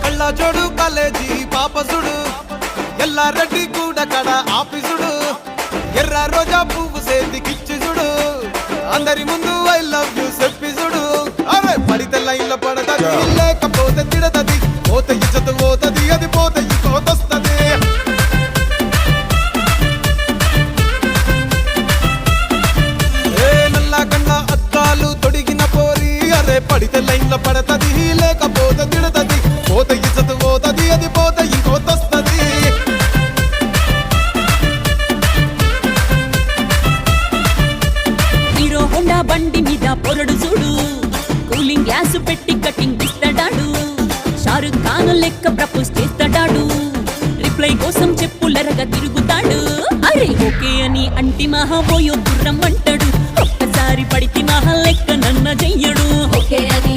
కళ్ళ జోడు కాలేజీ పాపసుడు ఎల్లారెడ్డి కూడా కడ ఆఫీసుడు ఎర్ర రోజా పువ్వు సేతికిచ్చి చూడు అందరి ముందు ఐ లవ్ యూ చెప్పి చూడు అరే పడితే లైన్ లో పడతది లేకపోతే తిడతది పోతే ఇచ్చత పోతది అది పోతే ఇంకోతొస్తది నల్లా కన్న అద్దాలు తొడిగిన పోరి అరే పడితే లైన్ లో పడతది లేకపోతే తిడతది పోతే ఇచ్చత పోతది అది పోతే ఇంకోతొస్తది హీరో హోండా బండి మీద పొరడు చూడు కూలింగ్ గ్లాస్ పెట్టి కటింగ్ ఇస్తాడాడు షారుఖ్ ఖాన్ లెక్క ప్రపోజ్ చేస్తాడాడు రిప్లై కోసం చెప్పులరగా తిరుగుతాడు అరే ఓకే అని అంటి మహా పోయో గుర్రం అంటాడు ఒక్కసారి పడితే మహా లెక్క నన్న చెయ్యడు ఓకే అని